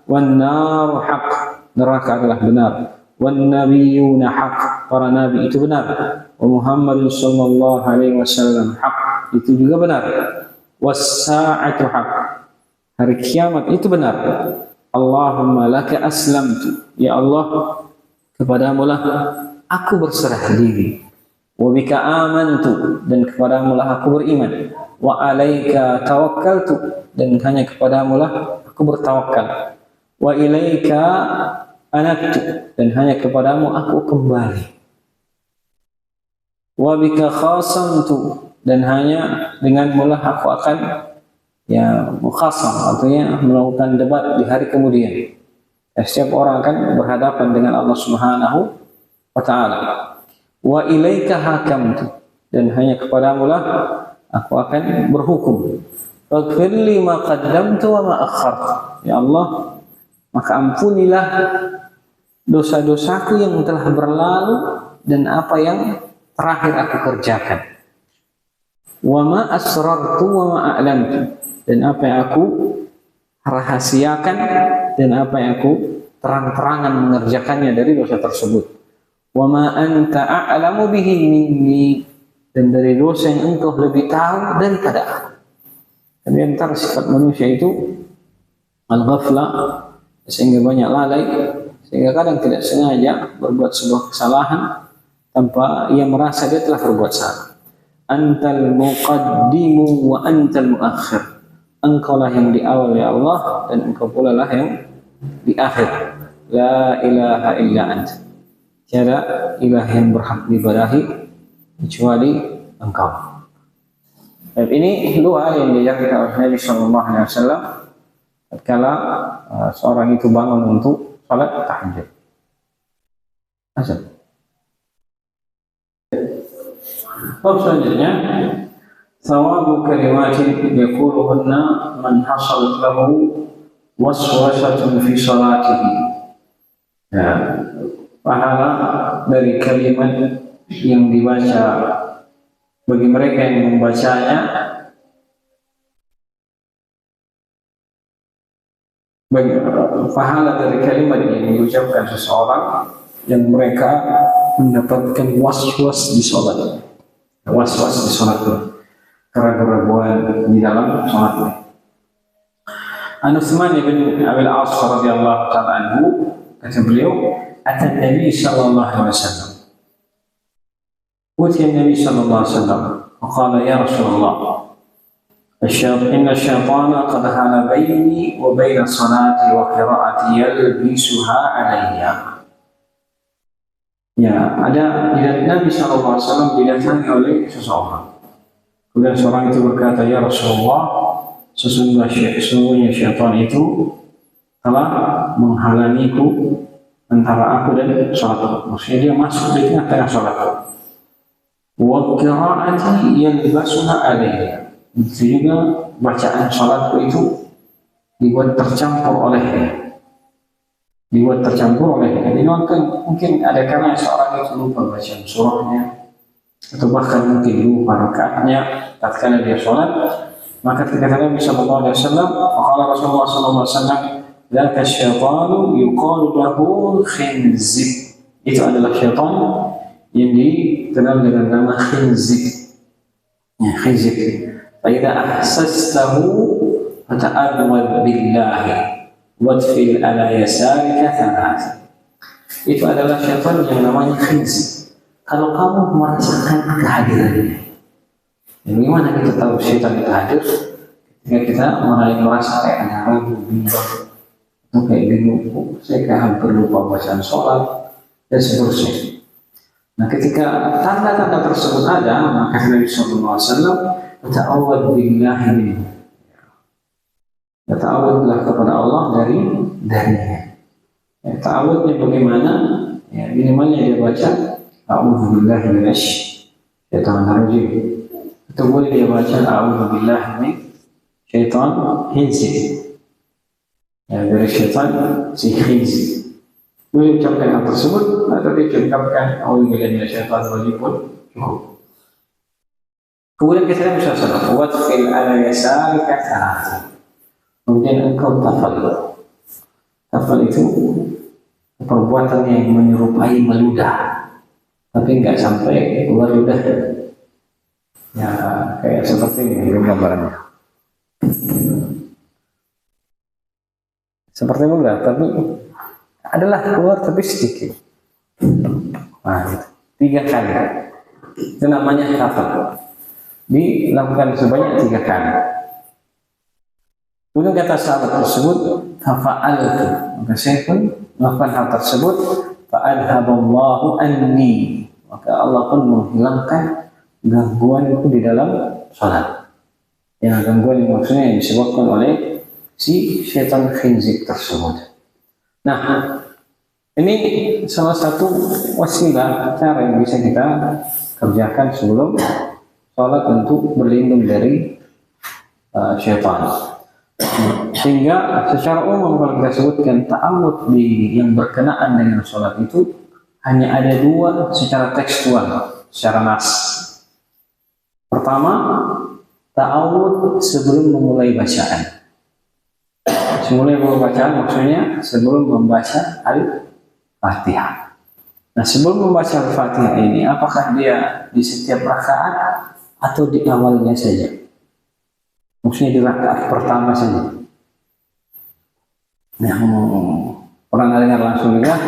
Wan naru haq, neraka adalah benar. Wan nabiyuna haq, para nabi itu benar. Wa Muhammad sallallahu alaihi wasallam haq, itu juga benar. Was sa'atu haq, hari kiamat itu benar. Allahumma laka aslamtu, ya Allah kepadamu lah aku berserah diri. Wa bika amantu, dan kepadamu lah aku beriman. Wa alaika tawakkaltu, dan hanya kepadamu lah aku bertawakal. Wa ilaika anabtu, dan hanya kepadamu aku kembali. Wa bika khasamtu, dan hanya denganmu lah aku akan mukhasam, artinya melakukan debat di hari kemudian. Setiap orang akan berhadapan dengan Allah Subhanahu wa Ta'ala. Wa ilaika hakamtu, dan hanya kepadamu lah aku akan berhukum. Faghfirli ma qaddamtu wa ma akhartu, ya Allah maka ampunilah dosa-dosaku yang telah berlalu dan apa yang terakhir aku kerjakan. Wa ma asrartu wa ma a'lantu, dan apa yang aku rahasiakan dan apa yang aku terang-terangan mengerjakannya dari dosa tersebut. Wa ma anta a'lamu bihi minni, dan dari dosa yang engkau lebih tahu daripada aku. Dan di antara sifat manusia itu al-ghaflah, sehingga banyak lalai, sehingga kadang tidak sengaja berbuat sebuah kesalahan tanpa ia merasa dia telah berbuat salah. Antal muqaddimu wa antal muakhir, engkaulah yang di awal ya Allah, dan engkau pula lah yang di akhir. La ilaha illa anta, tiada ilah yang berhak diibadahi kecuali engkau. Dan ini doa yang diajarkan oleh Nabi Sallallahu Alaihi Wasallam tatkala seorang itu bangun untuk salat tahajud. Asal. Bab selanjutnya, thawabu kalimatin yaquluhunna man hasalat lahu waswasatun fi salatihi. Ya, pahala dari kalimat yang dibaca bagi mereka yang membacanya pahala dari kalimat yang diucapkan seseorang yang mereka mendapatkan was-was di sholat, was-was di sholat, keraguan-keraguan di dalam sholat. An Utsman bin Abil As radhiyallahu ta'ala anhu, kata beliau, atan Nabi sallallahu alaihi wasallam. Uti Nabi sallallahu alaihi wasallam, qala ya Rasulullah, إن الشيطان قد حال بيني وبين صلاتي وقراءتي يلبسها علي. Ya, ada Nabi SAW didatangi oleh seseorang. Kemudian seorang itu berkata, ya Rasulullah, sesungguhnya syaitan itu telah menghalangiku antara aku dan sholat. Maksudnya dia masuk di tengah-tengah sholat. Wa qira'ati yalbasuha alayya. Itu juga bacaan sholatku itu dibuat tercampur olehnya. Jadi mungkin ada karena seorang itu lupa bacaan surahnya, atau bahkan mungkin lupa rakaatnya tatkala dia sholat. Maka ketika Nabi sallallahu alaihi wasallam, qala Rasulullah sallallahu alaihi wasallam, "Dzaka syaitanu yuqalu lahu khinzib." Itu adalah syaitan yang dikenal dengan nama khinzib. Ya, khinzib. Fa idza ahsastahu fata'awwad billahi wadfil ala yasarika thalath. Itu adalah syaitan yang namanya khinzib. Kalau kamu merasakan kehadirannya, bagaimana kita tahu syaitan itu hadir? Ketika kita mulai merasa kayak ada ragu, bimbang, atau kayak bingung, saya kayak hampir lupa bacaan sholat dan seterusnya. Nah, ketika tanda-tanda tersebut ada, maka Nabi Sallallahu Alaihi Wasallam ta'awwad billahi minhu. Ta'awwadlah kepada Allah darinya. Ya, ta'awwadnya bagaimana? Ya, minimalnya dia baca a'udzu billahi minasy syaitonir rajim. Atau boleh dia baca a'udzu billahi min syaitan khinzib. Ya, dari syaitan si khinzib. Boleh ucapkan hal tersebut atau diucapkan a'udzu billahi minasy syaitonir rajim pun cukup. Kemudian kita bisa salat wa fil ala yasarika thalath. Kemudian engkau tafal itu perbuatan yang menyerupai meludah, tapi nggak sampai keluar ludah. Ya, kayak seperti ini gambarannya. Seperti meludah, tapi adalah keluar tapi sedikit. Nah, itu 3 kali. Itu namanya tafal. Dilakukan sebanyak 3 kali. Kemudian kata sahabat tersebut, fa'altu, maka saya pun melakukan hal tersebut, fa'adhaballahu anni, maka Allah pun menghilangkan gangguanku di dalam salat. Ya, gangguan yang maksudnya yang disebabkan oleh si syaitan khinzib tersebut. Nah, ini salah satu wasilah cara yang bisa kita kerjakan sebelum salat untuk berlindung dari syaitan. Sehingga secara umum kalau kita sebutkan ta'awud yang berkenaan dengan sholat itu hanya ada 2 secara tekstual, secara nas. Pertama, ta'awud sebelum memulai bacaan. Sebelum bacaan maksudnya sebelum membaca Al-Fatihah. Nah, sebelum membaca Al-Fatihah ini apakah dia di setiap rakaat atau di awalnya saja? Maksudnya di rakaat pertama saja. Yang orang dengar langsung juga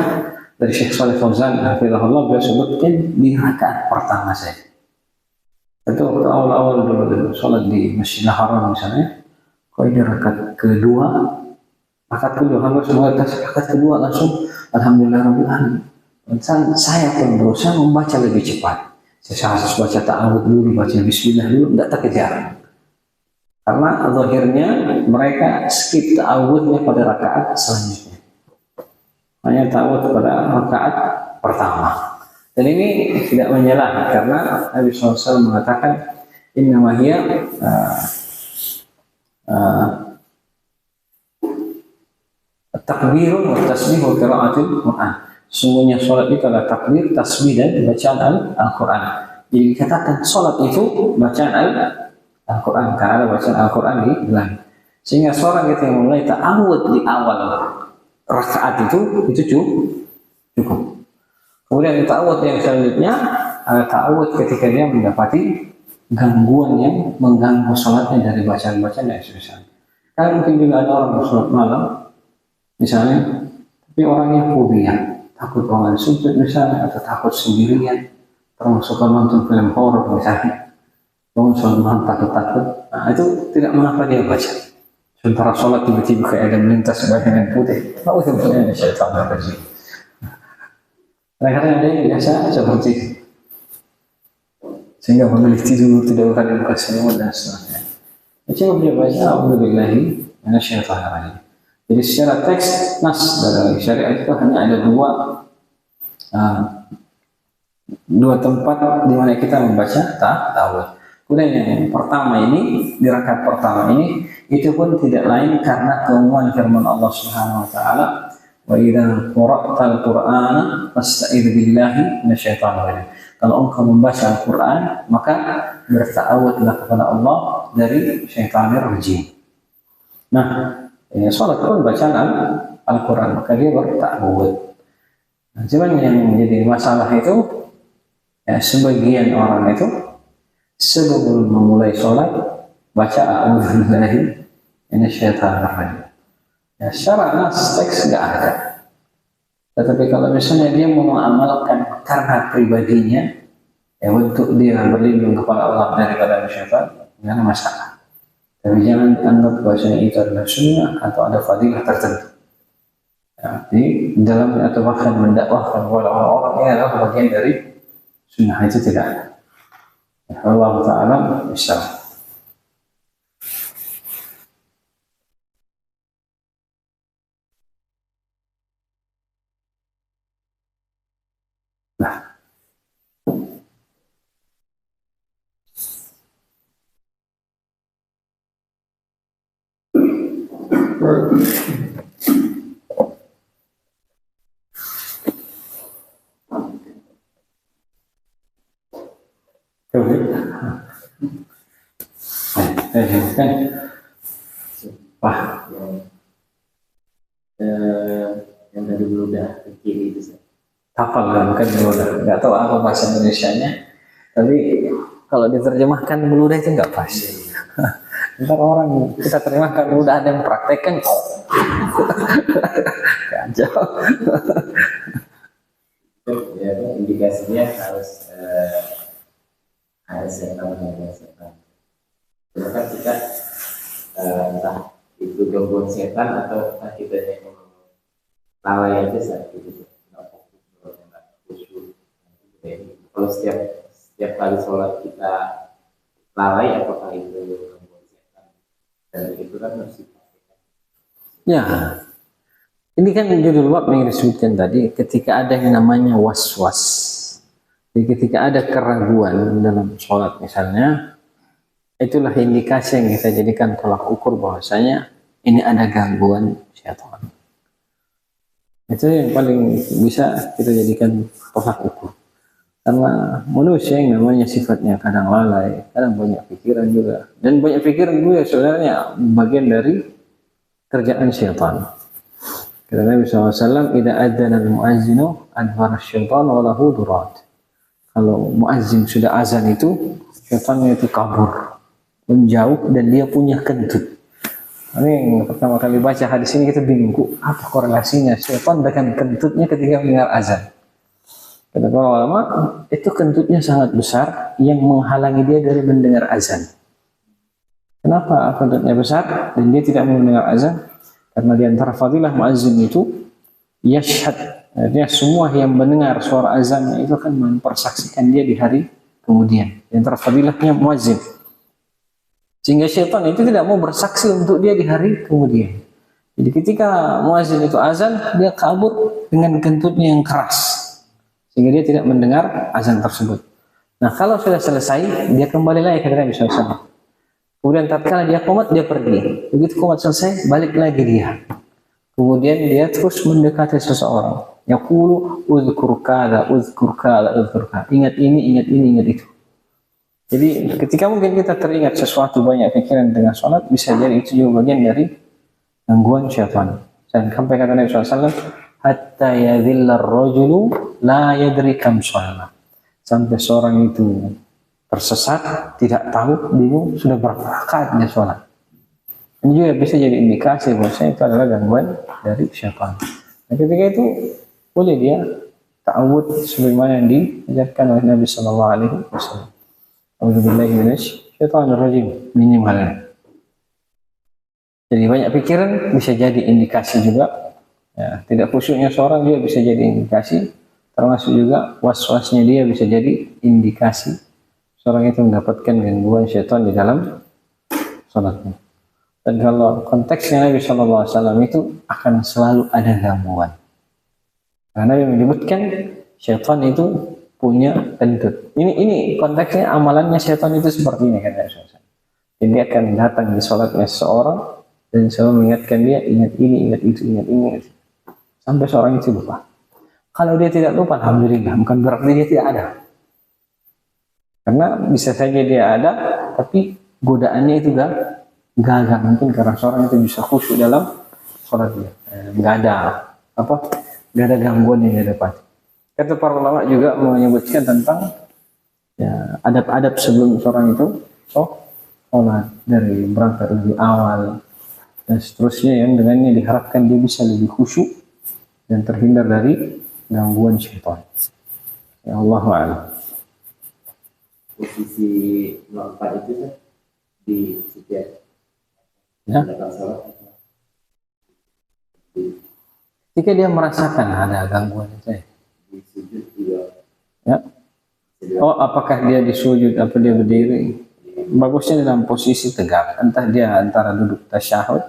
dari Syekh Shalih Fauzan, hafizahullah, beliau sebutkan di rakaat pertama saja. Itu waktu awal-awal dulu sholat di Masjidil Haram misalnya, kalau di rakaat kedua hampir semua rakaat kedua langsung Alhamdulillah Rabbil Alamin. Dan saya pun berusaha membaca lebih cepat. Saya harus baca ta'awud dulu, baca Bismillah dulu, tidak terkejar. Karena zahirnya mereka skip ta'awudnya pada rakaat selanjutnya. Hanya ta'awud pada rakaat pertama. Dan ini tidak menyala karena Nabi SAW mengatakan innama hiya takbirun wa tasbih wa qiraatul Quran. Sungguhnya sholat itu adalah takbir, tasbih dan bacaan Al-Quran. Jadi dikatakan sholat itu bacaan Al-Quran, karena ada bacaan Al-Quran di dalam. Sehingga seorang kita yang mulai ta'awud di awal rakaat itu cukup. Kemudian ta'awud yang selanjutnya adalah ta'awud ketika dia mendapati gangguan yang mengganggu sholatnya dari bacaan-bacaan yang semisal. Kan mungkin juga ada orang sholat malam misalnya, tapi orangnya fobia, takut orang sujud misalnya, atau takut sendirian, termasuk nonton film horor misalnya, bangun sholat malam takut-takut. Nah, itu tidak mengapa dia baca. Sementara sholat tiba-tiba kayak ada melintas bayangan putih, tahu sebenarnya syaitan berkasih. Kadang-kadang ada yang biasa seperti itu, sehingga memilih tidur tidak akan dibuka selimut dan seterusnya. Coba dia baca A'udzubillahi minasyaitonir rajim. Jadi secara teks nas dalam syariat itu hanya ada dua tempat di mana kita membaca ta'awudz. Kemudian yang pertama ini, di rakaat pertama ini, itu pun tidak lain karena keumuman firman Allah Subhanahu wa taala, wa idza qara'tal qur'ana fasta'idz billahi minasyaitonir rajim. Kalau engkau membaca Al-Qur'an, maka berta'awudlah kepada Allah dari syaitanir rajim. Nah, salat pun bacaan Al-Qur'an, maka dia berta'awud. Nah, cuman yang menjadi masalah itu, ya, sebagian orang itu sebelum memulai sholat baca a'udzubillahi minasyaitonir rajim. Ya, secara nas teks nggak ada. Tetapi kalau misalnya dia mau mengamalkan karena pribadinya, ya untuk dia berlindung kepada Allah daripada syaitan, nggak ada masalah. Tapi jangan dianggap bahwasanya itu adalah sunnah atau ada fadilah tertentu. Ya, di dalamnya atau bahkan mendakwahkan kepada orang-orang ini adalah bagian dari sunnah, itu tidak ada. Allah Ta'ala bisa. Nah, Wah, yang tadi beludah ke kiri itu saya hafal kan beludah. Nggak tahu apa bahasa Indonesianya, tapi kalau diterjemahkan beludah itu nggak pas. Ntar orang kita terjemahkan beludah, ada yang praktekkan kacau. ya, indikasinya harus setan. Bahkan kita entah itu gangguan setan atau entah kita yang lalai aja saat itu nggak khusyuk. Kalau setiap kali sholat kita lalai, apakah itu gangguan setan? Dan itu kan harus dipastikan. Ya, ini kan judul bab yang disebutkan tadi, ketika ada yang namanya was-was. Jadi ketika ada keraguan dalam sholat misalnya, itulah indikasi yang kita jadikan tolak ukur bahwasanya ini ada gangguan syaitan. Itu yang paling bisa kita jadikan tolak ukur. Karena manusia yang namanya sifatnya kadang lalai, kadang banyak pikiran juga. Dan banyak pikiran juga sebenarnya bagian dari kerjaan syaitan. Kata Nabi SAW, "Idza adzana al-mu'azzinu adbara asy-syaitan wa lahu durat." Kalau muazzin sudah azan itu, syaitannya itu kabur, menjauh, dan dia punya kentut. Ini yang pertama kali baca hadis ini kita bingung, apa korelasinya syaitan dengan kentutnya ketika mendengar azan? Kata para ulama, itu kentutnya sangat besar yang menghalangi dia dari mendengar azan. Kenapa kentutnya besar dan dia tidak mendengar azan? Karena di antara fadilah muazzin itu yashhad. Artinya semua yang mendengar suara azannya itu akan mempersaksikan dia di hari kemudian. Di antara fadilahnya muazzin. Sehingga syaitan itu tidak mau bersaksi untuk dia di hari kemudian. Jadi ketika muazzin itu azan, dia kabur dengan kentutnya yang keras. Sehingga dia tidak mendengar azan tersebut. Nah, kalau sudah selesai, dia kembali lagi ke Nabi SAW. Kemudian tatkala dia qomat, dia pergi. Begitu qomat selesai, balik lagi dia. Kemudian dia terus mendekati seseorang. Yaqulu uzkur kada, uzkur kada, uzkur kada. Ingat ini, ingat ini, ingat itu. Jadi ketika mungkin kita teringat sesuatu banyak pikiran dengan sholat, bisa jadi itu juga bagian dari gangguan syaitan. Dan sampai kata Nabi SAW, hatta yadhilla ar-rajulu la yadri kam sholat. Sampai seorang itu tersesat, tidak tahu, bingung, sudah berapa rakaat dia sholat. Ini juga bisa jadi indikasi bahwa itu adalah gangguan dari syaitan. Nah, ketika itu boleh dia ta'awud sebagaimana yang diajarkan oleh Nabi Sallallahu Alaihi Wasallam. A'udzubillahi minasyaitonir rajim, minimalnya. Jadi banyak pikiran bisa jadi indikasi juga. Ya, tidak khusyuknya seorang juga bisa jadi indikasi. Termasuk juga was-wasnya dia bisa jadi indikasi seorang itu mendapatkan gangguan syaitan di dalam salatnya. Dan kalau konteksnya Nabi Sallallahu Alaihi Wasallam itu akan selalu ada gangguan. Karena Nabi menyebutkan syaitan itu punya kentut. Ini konteksnya amalannya syaitan itu seperti ini kan. Jadi dia akan datang di sholatnya seseorang dan selalu mengingatkan dia, ingat ini, ingat itu, ingat ini, ingat itu. Sampai seorang itu lupa. Kalau dia tidak lupa, alhamdulillah, bukan berarti dia tidak ada. Karena bisa saja dia ada, tapi godaannya itu gagal. Mungkin karena seorang itu bisa khusyuk dalam sholatnya. Nggak ada gangguan yang dia dapat. Kata para ulama juga menyebutkan tentang ya, adab-adab sebelum seorang itu sholat, dari berangkat lebih awal dan seterusnya, yang dengannya diharapkan dia bisa lebih khusyuk dan terhindar dari gangguan syaitan. Ya Allah a'lam. Posisi melompat itu kan di setiap sholat. Ketika dia merasakan ada gangguan itu. Di sujud juga. Ya. Oh, apakah dia di sujud atau dia berdiri? Bagusnya dalam posisi tegak. Entah dia antara duduk tasyahud,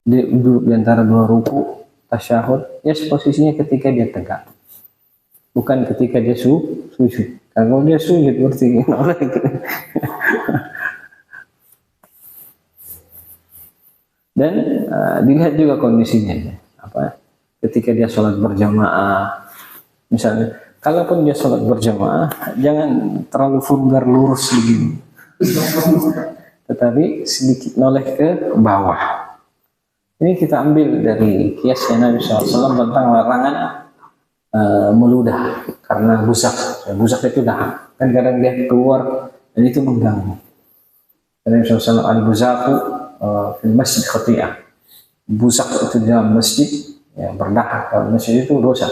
dia duduk di antara dua ruku tasyahud. Ya, posisinya ketika dia tegak. Bukan ketika dia sujud. Kalau dia sujud berarti dan dilihat juga kondisinya. Ketika dia sholat berjamaah. Misalnya, kalaupun dia sholat berjamaah, jangan terlalu vulgar lurus begini, tetapi sedikit noleh ke bawah. Ini kita ambil dari kiasnya Nabi SAW tentang larangan meludah karena busak. Busak itu dahak, kan kadang dia keluar dan itu mengganggu. Nabi SAW al-buzaku fil masjid khati'ah. Busak itu di dalam masjid ya, berdahak. Kalau masjid itu dosa.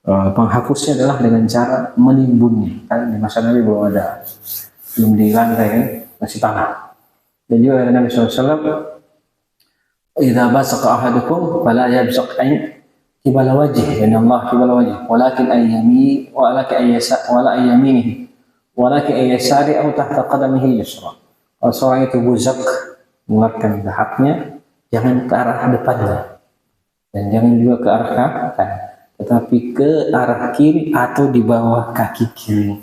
Penghapusnya adalah dengan cara menimbunnya. Kan di masa Nabi belum di lantai kan, masih tanah. Dan juga ada Nabi SAW, "Idza basaqa ahadukum fala yabsaq qibala wajhi, inna Allah qibala wajhi, walakin ayyami walakin ayyaminihi, walakin ayyasari atau tahta qadamihi yusra." Kalau seorang itu buzak mengeluarkan dahaknya, jangan ke arah depannya dan jangan juga ke arah kanan, tetapi ke arah kiri atau di bawah kaki kiri.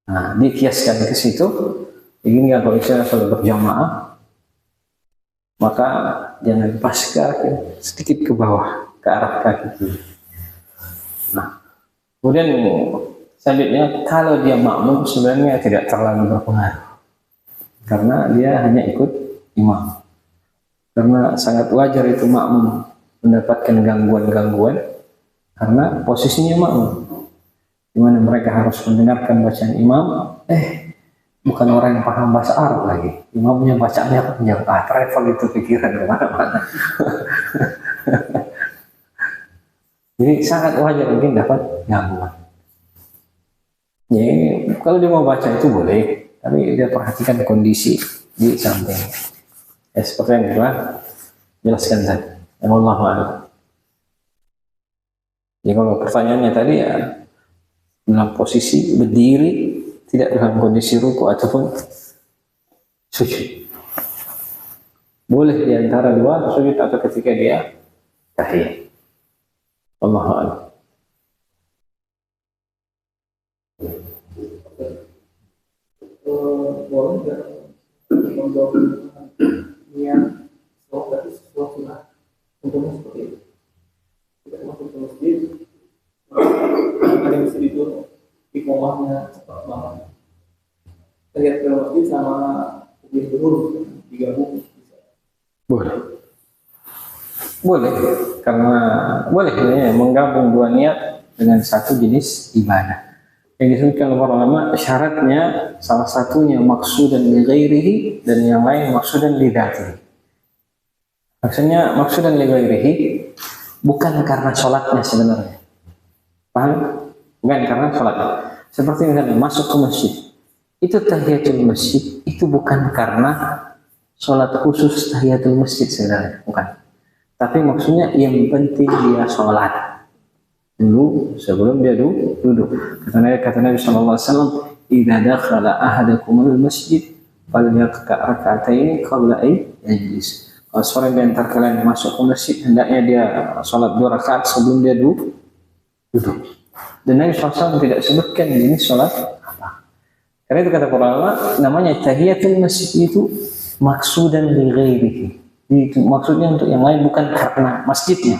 Nah, dikiaskan ke situ. Begini kalau misalnya sholat berjamaah, maka jangan pas ke arah kiri, sedikit ke bawah, ke arah kaki kiri. Nah, kemudian selanjutnya, kalau dia makmum sebenarnya tidak terlalu berpengaruh, karena dia hanya ikut imam. Karena sangat wajar itu makmum mendapatkan gangguan-gangguan karena posisinya makmum, di mana mereka harus mendengarkan bacaan imam. Bukan orang yang paham bahasa Arab lagi, imamnya bacaannya panjang, travel itu pikiran kemana-mana. Jadi sangat wajar mungkin dapat gangguan. Ya, kalau dia mau baca itu boleh, tapi dia perhatikan kondisi di samping. Ya, seperti yang kita jelaskan tadi. Wallahu a'lam. Jadi kalau pertanyaannya tadi ya, dalam posisi berdiri, tidak dalam kondisi ruku ataupun sujud. Boleh di antara dua, sujud atau ketika dia tahiyat. Wallahu a'lam. Boleh nggak yang sholat itu sesuatu lah contohnya seperti itu, kita masuk ke masjid ada yang bisa tidur iqamahnya cepat banget Boleh. Boleh, karena boleh ya, menggabung dua niat dengan satu jenis ibadah. Yang disebutkan oleh para ulama, syaratnya salah satunya maksudan li ghairihi dan yang lain maksudan li dzatihi. Maksudnya maksudan li ghairihi bukan karena sholatnya sebenarnya. Paham? Bukan karena sholatnya. Seperti misalnya masuk ke masjid. Itu tahiyatul masjid, itu bukan karena sholat khusus tahiyatul masjid sebenarnya, bukan. Tapi maksudnya yang penting dia sholat dulu sebelum dia duduk. Kata Nabi Sallallahu Alaihi Wasallam, "Idza dakhala ahadakumul masjid, falyaqra rak'ataini qabla an yajlis." Kalau seorang di antara kalian masuk ke masjid, hendaknya dia sholat 2 rakaat sebelum dia duduk. Dan Nabi SAW tidak sebutkan ini sholat apa. Karena itu kata para ulama, namanya tahiyatul masjid itu maksudan li ghairihi. Itu maksudnya untuk yang lain, bukan karena masjidnya,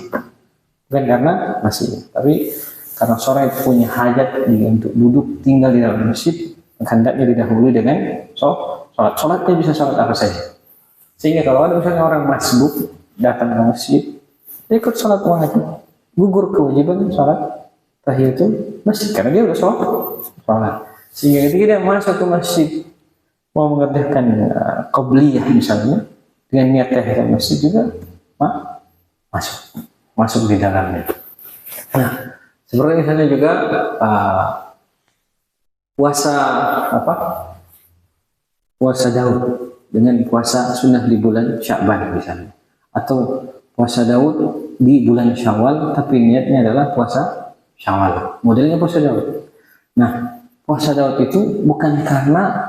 bukan karena masjidnya, tapi karena seorang itu punya hajat untuk duduk tinggal di dalam masjid, hendaknya didahului dengan sholat. Sholatnya bisa sholat apa saja. Sehingga kalau ada misalnya orang masbuk datang ke masjid, ikut sholat wajib, gugur kewajiban sholat tahiyatul masjid karena dia udah sholat. Sehingga ketika dia masuk ke masjid mau mengerjakan qabliyah misalnya dengan niat tahiyatul masjid juga masuk di dalamnya. Nah, seperti misalnya juga puasa Daud dengan puasa sunnah di bulan Sya'ban misalnya, atau puasa Daud di bulan Syawal tapi niatnya adalah puasa Syawal, modelnya puasa Daud. Nah, puasa Daud itu bukan karena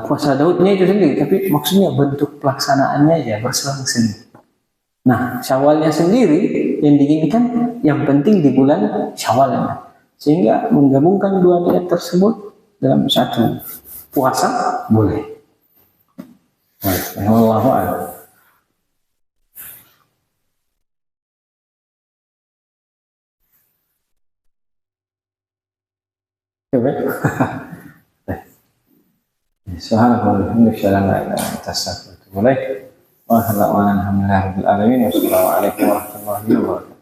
puasa Daudnya itu sendiri, tapi maksudnya bentuk pelaksanaannya ya berselang-seling. Nah, Syawalnya sendiri yang diinginkan yang penting di bulan Syawalnya, sehingga menggabungkan dua niat tersebut dalam satu puasa boleh. Wallahu a'lam. Subhanallah, alhamdulillah, atas wa alhamdulillah rabbil alamin, wassalamu alaikum warahmatullahi wabarakatuh.